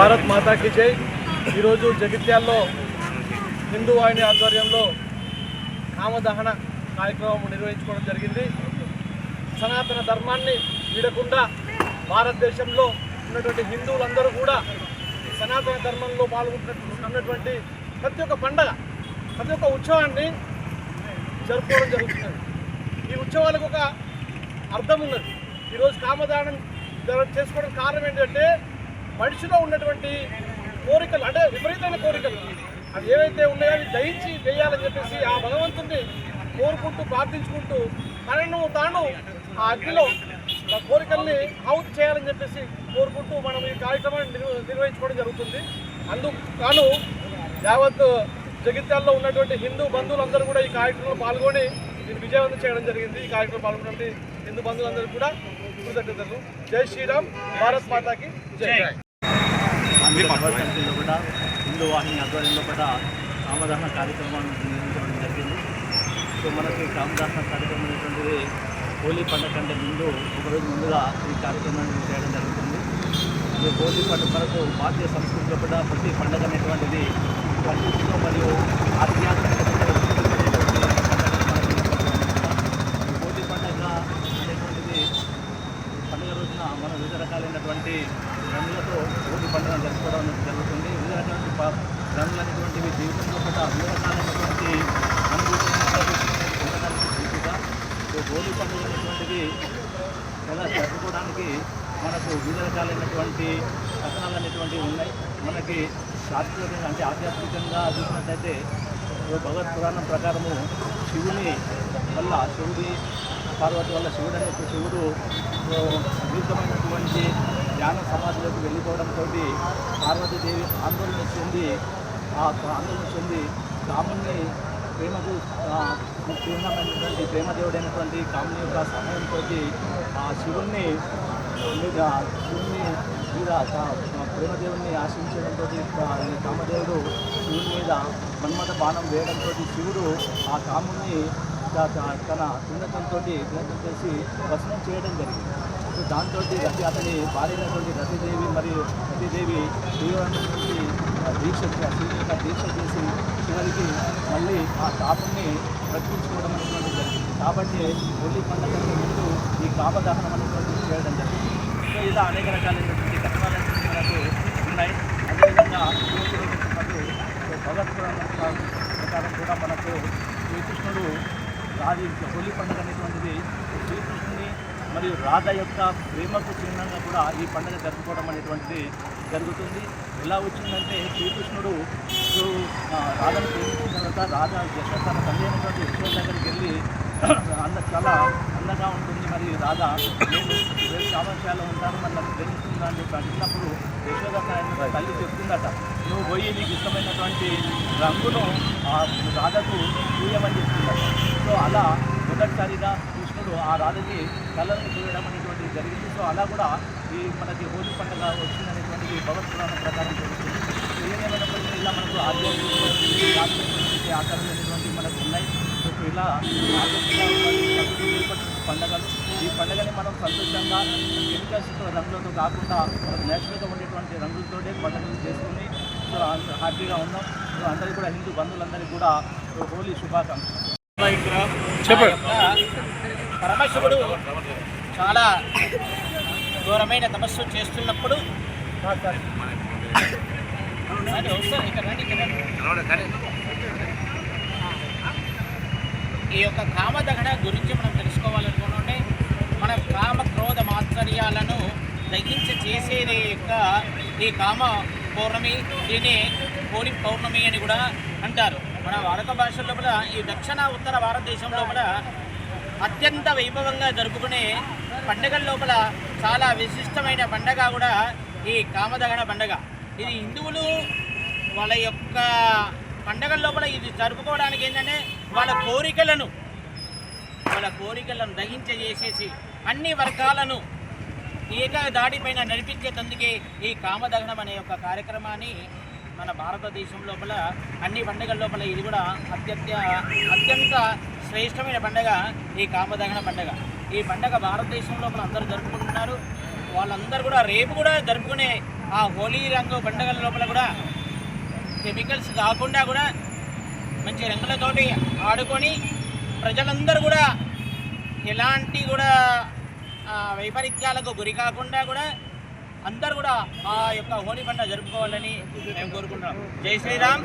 భారత్ మాతాకి జై. ఈరోజు జగిత్యాల్లో హిందూ వాహిని ఆధ్వర్యంలో కామదహన కార్యక్రమం నిర్వహించుకోవడం జరిగింది. సనాతన ధర్మాన్ని వీడకుండా భారతదేశంలో ఉన్నటువంటి హిందువులందరూ కూడా సనాతన ధర్మంలో పాల్గొంటున్నటువంటి ప్రతి ఒక్క పండగ, ప్రతి ఒక్క ఉత్సవాన్ని జరుపుకోవడం జరుగుతున్నది. ఈ ఉత్సవాలకు ఒక అర్థం ఉన్నది. ఈరోజు కామదానం చేసుకోవడం కారణం ఏంటంటే మనిషిలో ఉన్నటువంటి కోరికలు, అంటే విపరీతమైన కోరికలు, అవి ఏవైతే ఉన్నాయో అవి దయించి వేయాలని చెప్పేసి ఆ భగవంతుడిని కోరుకుంటూ ప్రార్థించుకుంటూ తనను తాను ఆ అగ్నిలో ఆ కోరికల్ని ఆహుతి చేయాలని చెప్పేసి కోరుకుంటూ మనం ఈ కార్యక్రమాన్ని నిర్వహించుకోవడం జరుగుతుంది. అందుకు తాను యావత్ జగిత్యాల్లో ఉన్నటువంటి హిందూ బంధువులందరూ కూడా ఈ కార్యక్రమంలో పాల్గొని దీన్ని విజయవంతం చేయడం జరిగింది. ఈ కార్యక్రమం పాల్గొన్నటువంటి హిందూ బంధువులందరూ కూడా కృతజ్ఞతలు. జై శ్రీరామ్. భారత్ మాతాకి జై. కూడా హిందూ వాహిని ఆధ్వర్యంలో కూడా కామదహన కార్యక్రమాన్ని నిర్వహించడం జరిగింది. సో మనకి కామదహన కార్యక్రమం అనేటువంటిది హోలీ పండుగ కంటే ముందు ఒకరోజు ముందుగా ఈ కార్యక్రమాన్ని చేయడం జరుగుతుంది. ఈ హోలీ పండుగ మనకు భారతీయ సంస్కృతిలో కూడా ప్రతి పండుగ అనేటువంటిది ప్రకృతిలో మరియు ఆధ్యాత్మికతతో హోలీ పండుగ అనేటువంటిది పండుగ రోజున మనం వివిధ రకాలైనటువంటి రంగులతో హోలీ పండుగ జరుపుకోవడం జరుగుతుంది. వివిధ రకాలైన రంగులు అనేటువంటివి జీవితంలో కూడా వివిధ రకాలైనటువంటి రంగులు ఉండడానికి సూచిగా హోలీ పండుగ అనేటువంటిది ఎలా జరుపుకోవడానికి మనకు వివిధ రకాలైనటువంటి కథనాలు అనేటువంటివి ఉన్నాయి. మనకి శాస్త్రీయంగా అంటే ఆధ్యాత్మికంగా చూసినట్టయితే భగవత్ పురాణం ప్రకారము శివుని వల్ల పార్వతి వల్ల శివుడు దీర్ఘమైనటువంటి ధ్యాన సమాధిలోకి వెళ్ళిపోవడంతో పార్వతీదేవి ఆందోళన చెంది రాముని ప్రేమకు చిహ్నమైనటువంటి ప్రేమదేవుడైనటువంటి కాముని యొక్క సహాయంతో ఆ శివుని మీద ప్రేమదేవుని ఆశించడంతో కామదేవుడు శివుని మీద మన్మథ బాణం వేయడంతో శివుడు ఆ కాముని తన కిందకంతో ప్రయత్నం చేసి భస్మం చేయడం జరిగింది. సో దాంతో అతని భార్యైనటువంటి రతిదేవి మరియు రతిదేవి తీవ్రమైనటువంటి శివుని యొక్క దీక్ష చేసి చివరికి మళ్ళీ ఆ తాపుని రక్షించుకోవడం అనేటువంటి జరిగింది. కాబట్టి హోలీ పండుగ ముందు ఈ కామదహనం అనేటువంటి చేయడం జరిగింది. సో ఇలా అనేక రకాలైనటువంటి కథనాలు మనకు ఉన్నాయి. అదేవిధంగా భగవత్ పురాణం ప్రకారం కూడా మనకు శ్రీకృష్ణుడు హోలీ పండుగ అనేటువంటిది శ్రీకృష్ణుని మరియు రాధ యొక్క ప్రేమకు చిహ్నంగా కూడా ఈ పండుగ జరుపుకోవడం అనేటువంటిది జరుగుతుంది. ఎలా వచ్చిందంటే శ్రీకృష్ణుడు రాధను ప్రేమించిన తర్వాత రాధ తన తల్లి అయినటువంటి యశోద దగ్గరికి వెళ్ళి చాలా అందంగా ఉంటుంది, మరి రాధ నేను వేరే కామశాలలో ఉంటాను, మరి నన్ను ప్రేమిస్తుందా అని చెప్పి అడిగినప్పుడు యశోద తల్లి చెప్తుందట, నువ్వు పోయి నీకు ఇష్టమైనటువంటి రంగును రాధకు పూయమని చెప్తుందట. సో అలా మొదటిసారిగా కృష్ణుడు ఆ రాధకి కళ్ళను చూడడం అనేటువంటిది జరిగింది. సో అలా కూడా మనకి హోలీ పండుగ వచ్చిందనేటువంటిది భగవత్ పురాణం ప్రకారం జరుగుతుంది. ఏమైనప్పటికీ ఇలా మనకు ఆధ్యాత్మిక ఆచారాలు అనేటువంటివి మనకు ఉన్నాయి. సో ఇలా పండుగలు, ఈ పండుగని మనం సంతోషంగా కెమికల్స్ రంగులతో కాకుండా మనకు నేచురల్గా ఉండేటువంటి రంగులతోనే పండుగలు చేసుకుని సో హ్యాపీగా ఉన్నాం. సో అందరికీ కూడా హిందూ బంధువులందరికీ కూడా హోలీ శుభాకాంక్షలు. పరమశివుడు చాలా ఘోరమైన తపస్సు చేస్తున్నప్పుడు ఈ యొక్క కామదహన గురించి మనం తెలుసుకోవాలనుకుంటే మన కామ క్రోధ మాత్సర్యాలను దహించి చేసేది యొక్క ఈ కామ పౌర్ణమి, దీన్ని హోలీ పౌర్ణమి అని కూడా అంటారు. మన భారత భాష లోపల ఈ దక్షిణ ఉత్తర భారతదేశం లోపల అత్యంత వైభవంగా జరుపుకునే పండుగల లోపల చాలా విశిష్టమైన పండుగ కూడా ఈ కామదహన పండుగ. ఇది హిందువులు వాళ్ళ యొక్క పండుగల లోపల ఇది జరుపుకోవడానికి ఏంటంటే వాళ్ళ కోరికలను దహించేసేసి అన్ని వర్గాలను ఏక దాడిపైన నడిపించేందుకే ఈ కామదహనం అనే యొక్క కార్యక్రమాన్ని మన భారతదేశం లోపల అన్ని పండుగల లోపల ఇది కూడా అత్యంత శ్రేష్టమైన పండుగ ఈ కామదహన పండుగ. ఈ పండుగ భారతదేశం లోపల అందరూ జరుపుకుంటున్నారు. వాళ్ళందరూ కూడా రేపు కూడా జరుపుకునే ఆ హోలీ రంగు పండుగల లోపల కూడా కెమికల్స్ కాకుండా కూడా మంచి రంగులతోటి ఆడుకొని ప్రజలందరూ కూడా ఎలాంటి కూడా వైపరీత్యాలకు గురి కాకుండా కూడా అందరూ కూడా ఆ యొక్క హోలీ పండుగ జరుపుకోవాలని మేము కోరుకుంటున్నాం. జై శ్రీరామ్.